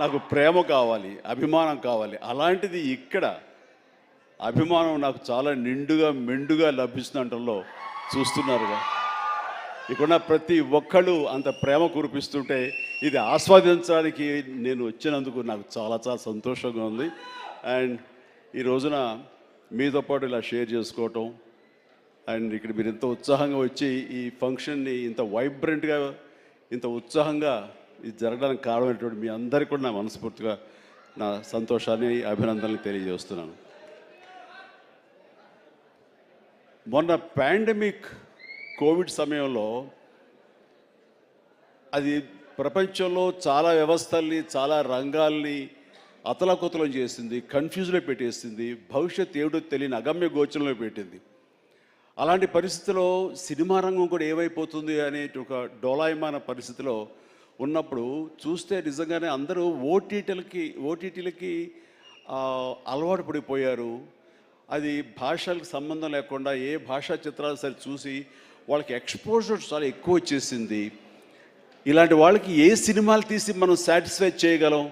నాకు ప్రేమ కావాలి, అభిమానం కావాలి. అలాంటిది ఇక్కడ అభిమానం నాకు చాలా నిండుగా మెండుగా లభిస్తుండటంలో చూస్తున్నారుగా. ఇక్కడ ప్రతి ఒక్కళ్ళు అంత ప్రేమ కురిపిస్తుంటే ఇది ఆస్వాదించడానికి నేను వచ్చినందుకు నాకు చాలా చాలా సంతోషంగా ఉంది. అండ్ ఈ రోజున మీతో పాటు ఇలా షేర్ చేసుకోవటం అండ్ ఇక్కడ మీరు ఇంత ఉత్సాహంగా వచ్చి ఈ ఫంక్షన్ని ఇంత వైబ్రెంట్గా ఇంత ఉత్సాహంగా ఇది జరగడానికి కారణమైనటువంటి మీ అందరికీ కూడా నా మనస్ఫూర్తిగా నా సంతోషాన్ని అభినందనలు తెలియజేస్తున్నాను. మొన్న పాండమిక్ కోవిడ్ సమయంలో అది ప్రపంచంలో చాలా వ్యవస్థల్ని చాలా రంగాల్ని అతలాకుతలం చేసింది, కన్ఫ్యూజ్లో పెట్టేసింది, భవిష్యత్ ఏమిటో తెలియని అగమ్య గోచరంలో పెట్టింది. అలాంటి పరిస్థితిలో సినిమా రంగం కూడా ఏమైపోతుంది అనే ఒక డోలాయమాన పరిస్థితిలో ఉన్నప్పుడు చూస్తే నిజంగానే అందరూ ఓటీటీలకి అలవాటు పడిపోయారు. అది భాషలకు సంబంధం లేకుండా ఏ భాషా చిత్రాలు సరే చూసి వాళ్ళకి ఎక్స్పోజర్ చాలా ఎక్కువ వచ్చేసింది. ఇలాంటి వాళ్ళకి ఏ సినిమాలు తీసి మనం సాటిస్ఫై చేయగలం,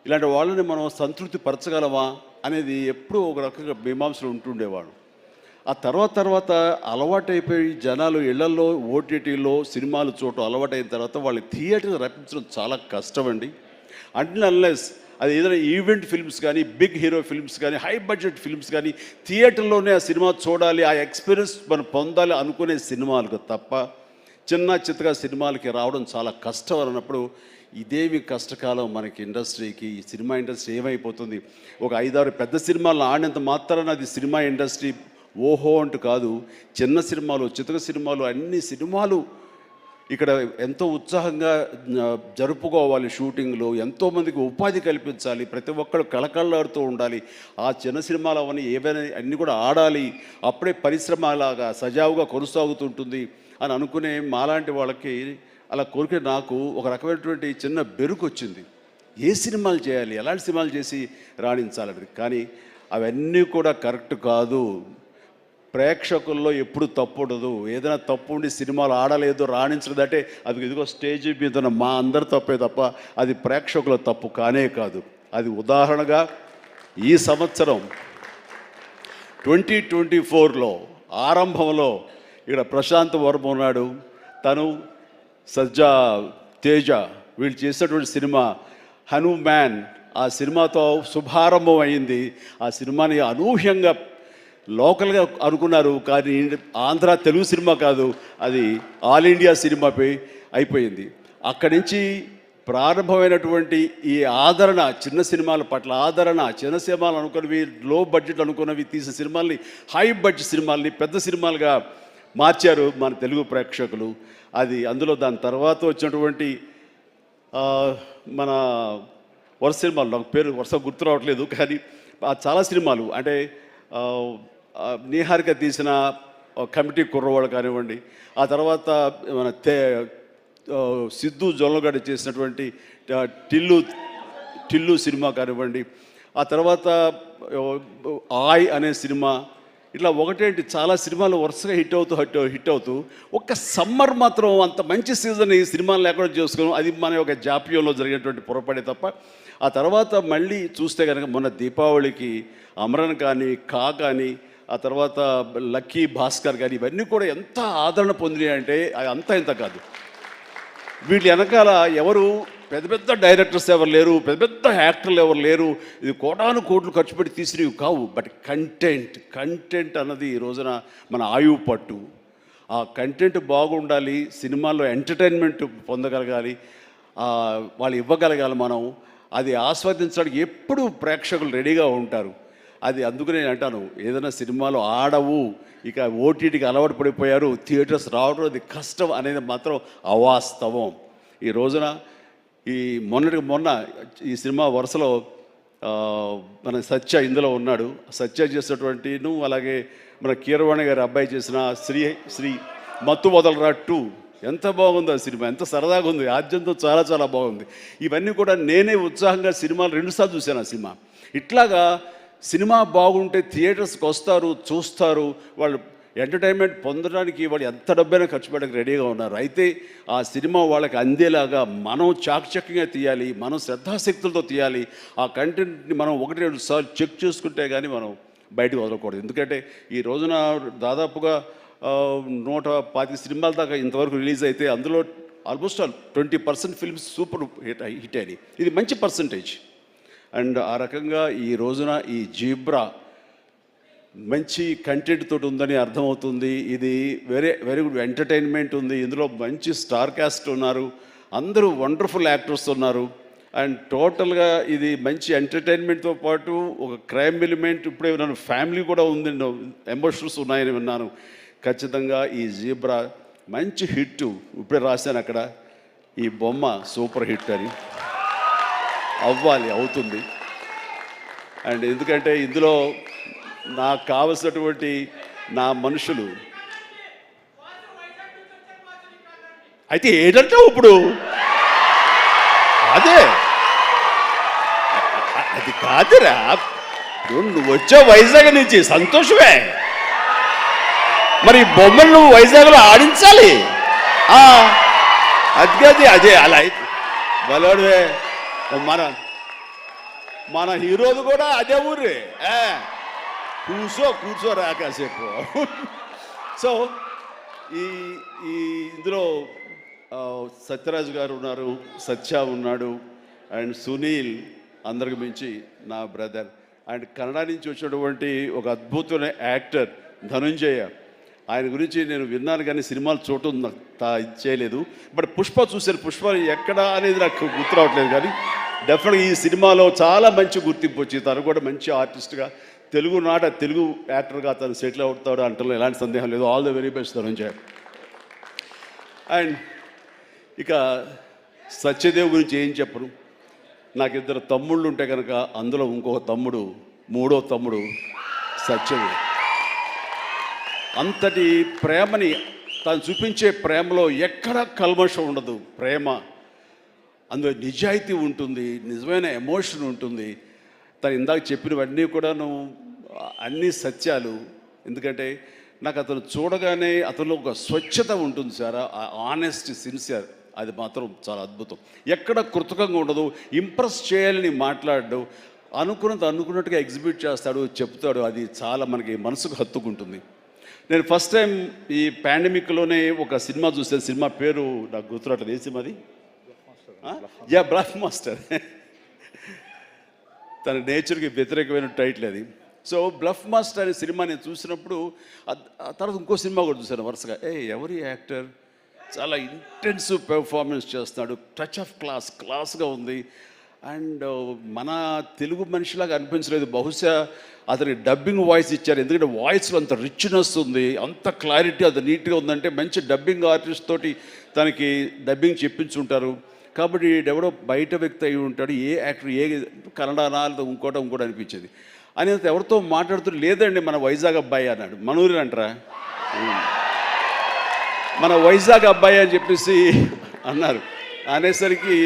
ఇలాంటి వాళ్ళని మనం సంతృప్తి పరచగలమా అనేది ఎప్పుడూ ఒక రకంగా మీమాంసలు ఉంటుండేవాడు. ఆ తర్వాత అలవాటైపోయి జనాలు ఇళ్లలో ఓటీటీలో సినిమాలు చూడటం అలవాటైన తర్వాత వాళ్ళని థియేటర్కి రప్పించడం చాలా కష్టం అండి. అన్లెస్ అది ఏదైనా ఈవెంట్ ఫిల్మ్స్ కానీ, బిగ్ హీరో ఫిల్మ్స్ కానీ, హై బడ్జెట్ ఫిల్మ్స్ కానీ థియేటర్లోనే ఆ సినిమా చూడాలి, ఆ ఎక్స్పీరియన్స్ మనం పొందాలి అనుకునే సినిమాలకు తప్ప చిన్న చిత్తగా సినిమాలకి రావడం చాలా కష్టం అన్నప్పుడు ఇదేమి కష్టకాలం మనకి ఇండస్ట్రీకి. ఈ సినిమా ఇండస్ట్రీ ఏమైపోతుంది? ఒక 5-6 పెద్ద సినిమాలు ఆడినంత మాత్రాన అది సినిమా ఇండస్ట్రీ ఓహో అంటూ కాదు. చిన్న సినిమాలు, చితక సినిమాలు, అన్ని సినిమాలు ఇక్కడ ఎంతో ఉత్సాహంగా జరుపుకోవాలి. షూటింగ్లో ఎంతోమందికి ఉపాధి కల్పించాలి, ప్రతి ఒక్కరు కళకళలాడుతూ ఉండాలి. ఆ చిన్న సినిమాలు అవన్నీ ఏవైనా అన్నీ కూడా ఆడాలి, అప్పుడే పరిశ్రమ అలాగా సజావుగా కొనసాగుతుంటుంది అని అనుకునే మాలాంటి వాళ్ళకి అలా కోరిక నాకు ఒక రకమైనటువంటి చిన్న బెరుకు వచ్చింది. ఏ సినిమాలు చేయాలి, ఎలాంటి సినిమాలు చేసి రాణించాలని. కానీ అవన్నీ కూడా కరెక్ట్ కాదు. ప్రేక్షకుల్లో ఎప్పుడు తప్పు ఉండదు. ఏదైనా తప్పు ఉండి సినిమాలు ఆడలేదు, రాణించలేదంటే అది ఇదిగో స్టేజ్ మీద మా అందరి తప్పే తప్ప అది ప్రేక్షకుల తప్పు కానే కాదు. అది ఉదాహరణగా ఈ సంవత్సరం 2024లో ఆరంభంలో ఇక్కడ ప్రశాంత్ వర్మ ఉన్నాడు, తను సజ్జా తేజ వీళ్ళు చేసినటువంటి సినిమా హనుమాన్, ఆ సినిమాతో శుభారంభం అయింది. ఆ సినిమాని అనూహ్యంగా లోకల్గా అనుకున్నారు, కానీ ఆంధ్ర తెలుగు సినిమా కాదు, అది ఆల్ ఇండియా సినిమాపై అయిపోయింది. అక్కడి నుంచి ప్రారంభమైనటువంటి ఈ ఆదరణ, చిన్న సినిమాల పట్ల ఆదరణ, చిన్న సినిమాలు అనుకున్నవి, లో బడ్జెట్ అనుకున్నవి తీసిన సినిమాల్ని హై బడ్జెట్ సినిమాల్ని పెద్ద సినిమాలుగా మార్చారు మన తెలుగు ప్రేక్షకులు. అది అందులో దాని తర్వాత వచ్చినటువంటి మన వరుస సినిమాలు, నాకు పేరు వరుస గుర్తు రావట్లేదు, కానీ చాలా సినిమాలు అంటే నీహారిక తీసిన కమిటీ కుర్రవాళ్ళు కానివ్వండి, ఆ తర్వాత మన సిద్ధు జొల్లగడ్డ చేసినటువంటి టిల్లు సినిమా కానివ్వండి, ఆ తర్వాత ఆయ్ అనే సినిమా, ఇట్లా ఒకటేంటి చాలా సినిమాలు వరుసగా హిట్ అవుతూ ఒక్క సమ్మర్ మాత్రం అంత మంచి సీజన్ ఈ సినిమాలు లేకుండా చేసుకోవడం అది మన ఒక జాప్యంలో జరిగినటువంటి పొరపాటే తప్ప. ఆ తర్వాత మళ్ళీ చూస్తే కనుక మొన్న దీపావళికి అమరన్ కానీ, కా కానీ, ఆ తర్వాత లక్కీ భాస్కర్ కానీ ఇవన్నీ కూడా ఎంత ఆదరణ పొందినాయి అంటే అంతా ఇంత కాదు. వీళ్ళ వెనకాల ఎవరు పెద్ద పెద్ద డైరెక్టర్స్ ఎవరు లేరు, పెద్ద పెద్ద యాక్టర్లు ఎవరు లేరు, ఇది కోటాను కోట్లు ఖర్చు పెట్టి తీసినవి కావు. బట్ కంటెంట్ అన్నది ఈ రోజున మన ఆయువు పట్టు. ఆ కంటెంట్ బాగుండాలి, సినిమాల్లో ఎంటర్టైన్మెంట్ పొందగలగాలి, వాళ్ళు ఇవ్వగలగాలి. మనం అది ఆస్వాదించడానికి ఎప్పుడు ప్రేక్షకులు రెడీగా ఉంటారు. అది అందుకనే నేను అంటాను, ఏదైనా సినిమాలు ఆడవు, ఇక ఓటీటీకి అలవాటు పడిపోయారు, థియేటర్స్ రావడం అది కష్టం అనేది మాత్రం అవాస్తవం. ఈ రోజున ఈ మొన్న ఈ సినిమా వరుసలో మన సత్య ఇందులో ఉన్నాడు. సత్య చేసినటువంటి అలాగే మన కీరవాణి గారి అబ్బాయి చేసిన శ్రీ మత్తు వదలరా 2 ఎంత బాగుంది ఆ సినిమా, ఎంత సరదాగా ఉంది, ఆద్యంతో చాలా చాలా బాగుంది. ఇవన్నీ కూడా నేనే ఉత్సాహంగా సినిమాలు 2 సార్లు చూశాను ఆ సినిమా. ఇట్లాగా సినిమా బాగుంటే థియేటర్స్కి వస్తారు, చూస్తారు. వాళ్ళు ఎంటర్టైన్మెంట్ పొందడానికి వాళ్ళు ఎంత డబ్బైనా ఖర్చు పెట్టడానికి రెడీగా ఉన్నారు. అయితే ఆ సినిమా వాళ్ళకి అందేలాగా మనం చాకచక్యంగా తీయాలి, మనం శ్రద్ధాశక్తులతో తీయాలి. ఆ కంటెంట్ని మనం 1-2 సార్లు చెక్ చేసుకుంటే కానీ మనం బయటకు వదలకూడదు. ఎందుకంటే ఈ రోజున దాదాపుగా 125 సినిమాల దాకా ఇంతవరకు రిలీజ్ అయితే అందులో ఆల్మోస్ట్ 20% ఫిల్మ్స్ సూపర్ హిట్ అయినాయి. ఇది మంచి పర్సంటేజ్. అండ్ ఆ రకంగా ఈ రోజున ఈ జీబ్రా మంచి కంటెంట్ తోటి ఉందని అర్థమవుతుంది. ఇది వెరీ గుడ్ ఎంటర్టైన్మెంట్ ఉంది. ఇందులో మంచి స్టార్ కాస్ట్ ఉన్నారు, అందరూ వండర్ఫుల్ యాక్టర్స్ ఉన్నారు. అండ్ టోటల్గా ఇది మంచి ఎంటర్టైన్మెంట్తో పాటు ఒక క్రైమ్ ఎలిమెంట్, ఇప్పుడే విన్నాను ఫ్యామిలీ కూడా ఉంది, ఎమోషన్స్ ఉన్నాయని విన్నాను. ఖచ్చితంగా ఈ జీబ్రా మంచి హిట్. ఇప్పుడే రాశాను అక్కడ, ఈ బొమ్మ సూపర్ హిట్ అని. అవ్వాలి, అవుతుంది. అండ్ ఎందుకంటే ఇందులో నాకు కావలసినటువంటి నా మనుషులు అయితే ఏంటంటావు ఇప్పుడు? అదే అది కాదురా, నువ్వు వచ్చావు వైజాగ్ నుంచి, సంతోషమే. మరి బొమ్మను నువ్వు వైజాగ్లో ఆడించాలి. అది అదే అలా అయితే బలవాడువే. మన హీరోది కూడా అదే ఊరే. కూర్చోరా కాసేపు. సో ఈ ఇందులో సత్యరాజు గారు ఉన్నారు, సత్య ఉన్నాడు, అండ్ సునీల్, అందరికి మించి నా బ్రదర్. అండ్ కన్నడ నుంచి వచ్చినటువంటి ఒక అద్భుతమైన యాక్టర్ ధనుంజయ. ఆయన గురించి నేను విన్నాను కానీ సినిమాలు చూడటం నాకు చేయలేదు. బట్ పుష్ప చూశాను. పుష్ప ఎక్కడ అనేది నాకు గుర్తు రావట్లేదు, కానీ డెఫినెట్గా ఈ సినిమాలో చాలా మంచి గుర్తింపు వచ్చి తను కూడా మంచి ఆర్టిస్ట్గా తెలుగు యాక్టర్గా తను సెటిల్ అవుతాడు అంటలో ఎలాంటి సందేహం లేదు. All the very best Dhananjaya. అండ్ ఇక సత్యదేవ్ గురించి ఏం చెప్పను. నాకు 2 తమ్ముళ్ళు ఉంటే కనుక అందులో ఇంకొక తమ్ముడు, 3వ తమ్ముడు సత్యదేవ్. అంతటి ప్రేమని తను చూపించే ప్రేమలో ఎక్కడ కల్మషం ఉండదు. ప్రేమ అందులో నిజాయితీ ఉంటుంది, నిజమైన ఎమోషన్ ఉంటుంది. తను ఇందాక చెప్పినవన్నీ కూడాను అన్నీ సత్యాలు. ఎందుకంటే నాకు అతను చూడగానే అతనిలో ఒక స్వచ్ఛత ఉంటుంది సార్, ఆనెస్ట్, సిన్సియర్. అది మాత్రం చాలా అద్భుతం. ఎక్కడ కృతకంగా ఉండదు, ఇంప్రెస్ చేయాలని మాట్లాడడు, అనుకున్నట్టుగా ఎగ్జిబిట్ చేస్తాడు, చెప్తాడు. అది చాలా మనకి మనసుకు హత్తుకుంటుంది. నేను ఫస్ట్ టైం ఈ పాండమిక్లోనే ఒక సినిమా చూసాను. సినిమా పేరు నాకు గుర్తురాట్లేదు. ఏ సినిమా అది? Bluff master. తన నేచర్కి వ్యతిరేకమైన టైటిల్ అది. సో బ్లఫ్ మాస్టర్ అనే సినిమా నేను చూసినప్పుడు ఆ తర్వాత ఇంకో సినిమా కూడా చూశాను వరుసగా. ఎవరి యాక్టర్ చాలా ఇంటెన్సివ్ పెర్ఫార్మెన్స్ చేస్తున్నాడు, టచ్ ఆఫ్ క్లాస్గా ఉంది. అండ్ మన తెలుగు మనిషిలాగా అనిపించలేదు. బహుశా అతనికి డబ్బింగ్ వాయిస్ ఇచ్చారు, ఎందుకంటే వాయిస్లో అంత రిచ్నెస్ ఉంది, అంత క్లారిటీ, అంత నీట్గా ఉందంటే మంచి డబ్బింగ్ ఆర్టిస్ట్ తోటి తనకి డబ్బింగ్ చెప్పించుంటారు. కాబట్టి ఎవడో బయట వ్యక్తి అయి ఉంటాడు. ఏ యాక్టర్, ఏ కన్నడనా లేదా ఇంకోటి అనిపించేది. అని ఎవరితో మాట్లాడుతూ, లేదండి మన వైజాగ్ అబ్బాయి అన్నాడు. మనూరి అంటారా, మన వైజాగ్ అబ్బాయి అని చెప్పేసి అన్నారు. అనేసరికి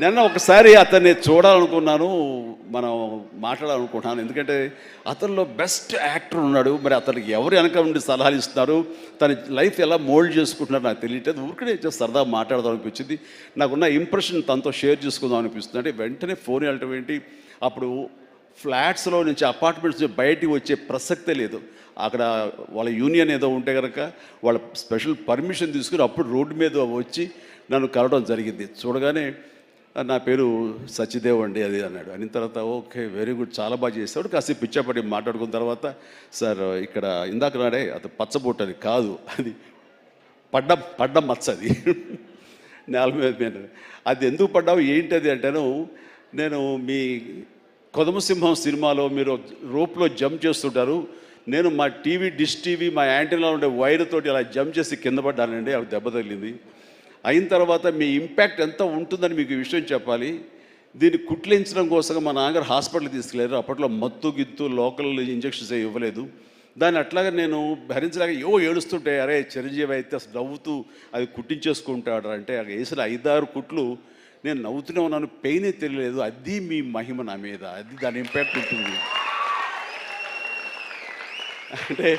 నిన్న ఒకసారి అతన్ని చూడాలనుకున్నాను, మనం మాట్లాడాలనుకుంటున్నాను. ఎందుకంటే అతనిలో బెస్ట్ యాక్టర్ ఉన్నాడు. మరి అతనికి ఎవరు వెనక ఉండి సలహాలు ఇస్తున్నారు, తన లైఫ్ ఎలా మోల్డ్ చేసుకుంటున్నారు నాకు తెలియట్లేదు. ఊరికనే సరదా మాట్లాడదాం అనిపించింది. నాకున్న ఇంప్రెషన్ తనతో షేర్ చేసుకుందాం అనిపిస్తుంది. అంటే వెంటనే ఫోన్ వెళ్ళటం ఏంటి, అప్పుడు ఫ్లాట్స్లో నుంచి, అపార్ట్మెంట్స్ నుంచి బయటికి వచ్చే ప్రసక్తే లేదు. అక్కడ వాళ్ళ యూనియన్ ఏదో ఉంటే కనుక వాళ్ళ స్పెషల్ పర్మిషన్ తీసుకుని అప్పుడు రోడ్డు మీద వచ్చి నన్ను కలవడం జరిగింది. చూడగానే నా పేరు సత్యదేవ్ అండి అది అన్నాడు. అయిన తర్వాత ఓకే వెరీ గుడ్, చాలా బాగా చేస్తాడు. కాసేపు పిచ్చాపడి మాట్లాడుకున్న తర్వాత, సార్ ఇక్కడ ఇందాక నాడే అది పచ్చబొట్టు అది కాదు, అది పడ్డ మచ్చ, అది నేల మీద. అది ఎందుకు పడ్డావు ఏంటది అంటాను. నేను మీ కొదమసింహం సినిమాలో మీరు రోప్లో జంప్ చేస్తుంటారు, నేను మా డిష్ టీవీ మా యాంటీనాలో ఉండే వైర్ తోటి అలా జంప్ చేసి కింద పడ్డానండి, అవి దెబ్బ తగిలింది. అయిన తర్వాత మీ ఇంపాక్ట్ ఎంత ఉంటుందని మీకు ఈ విషయం చెప్పాలి. దీన్ని కుట్లించడం కోసం మా నాన్నగారు హాస్పిటల్కి తీసుకెళ్ళారు. అప్పట్లో మత్తు గిత్తు లోకల్ ఇంజక్షన్స్ ఇవ్వలేదు. దాన్ని అట్లాగా నేను భరించలేక ఏడుస్తుంటే, అరే చిరంజీవి అయితే అసలు నవ్వుతూ అది కుట్టించేసుకుంటాడు అంటే, వేసిన 5-6 కుట్లు నేను నవ్వుతూనే ఉన్నాను, పెయినే తెలియలేదు. అది మీ మహిమ నా మీద, అది దాని ఇంపాక్ట్ ఉంటుంది. అంటే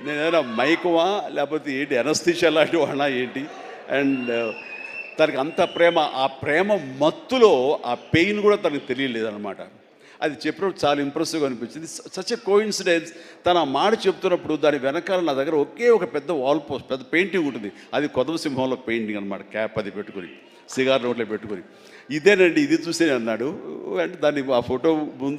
నేనేమైనా మైకువా లేకపోతే ఏంటి ఎనస్థిషియా లాంటి వాడినా ఏంటి. అండ్ తనకి అంత ప్రేమ, ఆ ప్రేమ మత్తులో ఆ పెయిన్ కూడా తనకు తెలియలేదన్నమాట. అది చెప్పినప్పుడు చాలా ఇంప్రెసివ్గా అనిపించింది. Such a coincidence. తను ఆ మాట చెప్తున్నప్పుడు దాని వెనకాల నా దగ్గర ఒకే ఒక పెద్ద వాల్ పోస్ట్, పెద్ద పెయింటింగ్ ఉంటుంది. అది కొదమ సింహంలో పెయింటింగ్ అనమాట. క్యాప్ అది పెట్టుకుని, సిగార్ నోట్లో పెట్టుకుని, ఇదేనండి ఇది చూసే అన్నాడు. అంటే దాన్ని ఆ ఫోటో ముందు